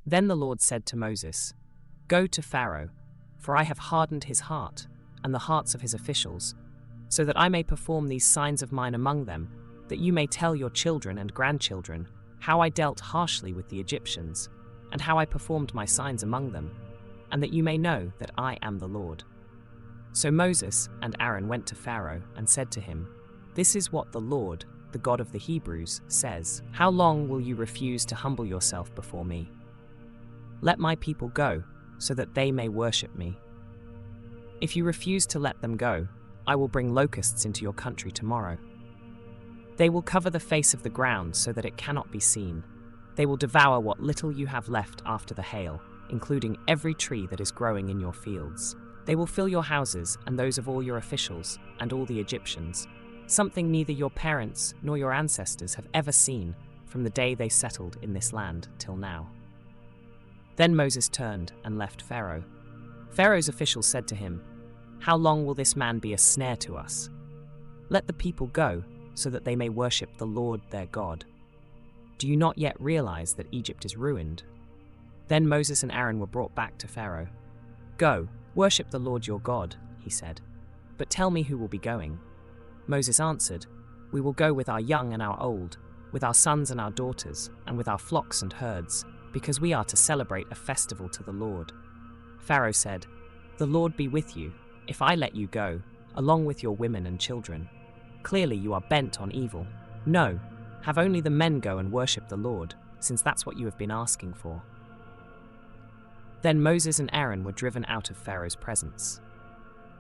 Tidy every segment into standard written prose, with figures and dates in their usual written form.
Then the Lord said to Moses, "Go to Pharaoh, for I have hardened his heart and the hearts of his officials, so that I may perform these signs of mine among them, that you may tell your children and grandchildren how I dealt harshly with the Egyptians, and how I performed my signs among them, and that you may know that I am the Lord." So Moses and Aaron went to Pharaoh and said to him, "This is what the Lord, the God of the Hebrews, says. How long will you refuse to humble yourself before me? Let my people go, so that they may worship me. If you refuse to let them go, I will bring locusts into your country tomorrow. They will cover the face of the ground so that it cannot be seen. They will devour what little you have left after the hail, including every tree that is growing in your fields. They will fill your houses and those of all your officials and all the Egyptians, something neither your parents nor your ancestors have ever seen from the day they settled in this land till now." Then Moses turned and left Pharaoh. Pharaoh's officials said to him, "How long will this man be a snare to us? Let the people go, so that they may worship the Lord their God. Do you not yet realize that Egypt is ruined?" Then Moses and Aaron were brought back to Pharaoh. "Go, worship the Lord your God," he said. "But tell me who will be going." Moses answered, "We will go with our young and our old, with our sons and our daughters, and with our flocks and herds, because we are to celebrate a festival to the Lord." Pharaoh said, "The Lord be with you, if I let you go, along with your women and children. Clearly you are bent on evil. No, have only the men go and worship the Lord, since that's what you have been asking for." Then Moses and Aaron were driven out of Pharaoh's presence.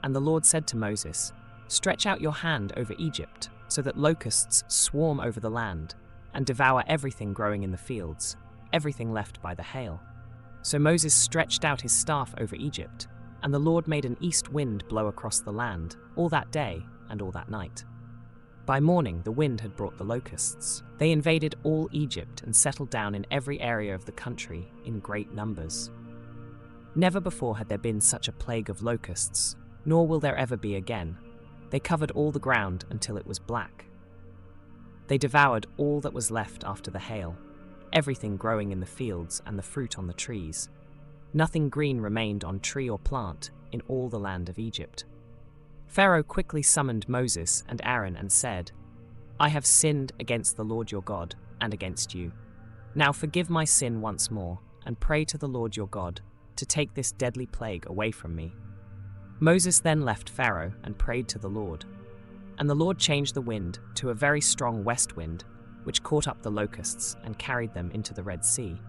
And the Lord said to Moses, "Stretch out your hand over Egypt, so that locusts swarm over the land, and devour everything growing in the fields, everything left by the hail." So Moses stretched out his staff over Egypt, and the Lord made an east wind blow across the land, all that day and all that night. By morning the wind had brought the locusts. They invaded all Egypt and settled down in every area of the country in great numbers. Never before had there been such a plague of locusts, nor will there ever be again. They covered all the ground until it was black. They devoured all that was left after the hail, everything growing in the fields and the fruit on the trees. Nothing green remained on tree or plant in all the land of Egypt. Pharaoh quickly summoned Moses and Aaron and said, "I have sinned against the Lord your God and against you. Now forgive my sin once more, and pray to the Lord your God to take this deadly plague away from me." Moses then left Pharaoh and prayed to the Lord. And the Lord changed the wind to a very strong west wind, which caught up the locusts and carried them into the Red Sea.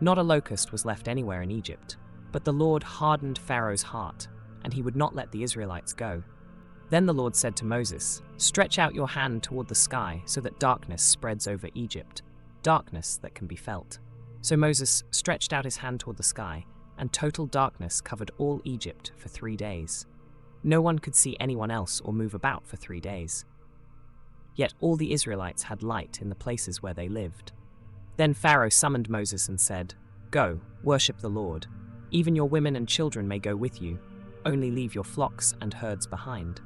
Not a locust was left anywhere in Egypt, but the Lord hardened Pharaoh's heart, and he would not let the Israelites go. Then the Lord said to Moses, "Stretch out your hand toward the sky so that darkness spreads over Egypt, darkness that can be felt." So Moses stretched out his hand toward the sky, and total darkness covered all Egypt for 3 days. No one could see anyone else or move about for 3 days. Yet all the Israelites had light in the places where they lived. Then Pharaoh summoned Moses and said, "Go, worship the Lord. Even your women and children may go with you. Only leave your flocks and herds behind."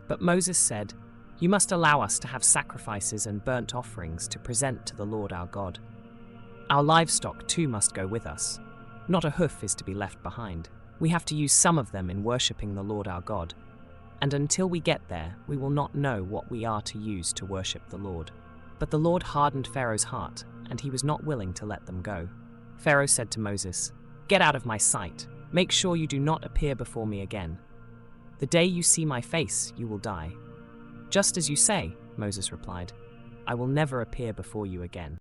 But Moses said, "You must allow us to have sacrifices and burnt offerings to present to the Lord our God. Our livestock too must go with us. Not a hoof is to be left behind. We have to use some of them in worshipping the Lord our God. And until we get there, we will not know what we are to use to worship the Lord." But the Lord hardened Pharaoh's heart, and he was not willing to let them go. Pharaoh said to Moses, "Get out of my sight. Make sure you do not appear before me again. The day you see my face, you will die." "Just as you say," Moses replied. "I will never appear before you again."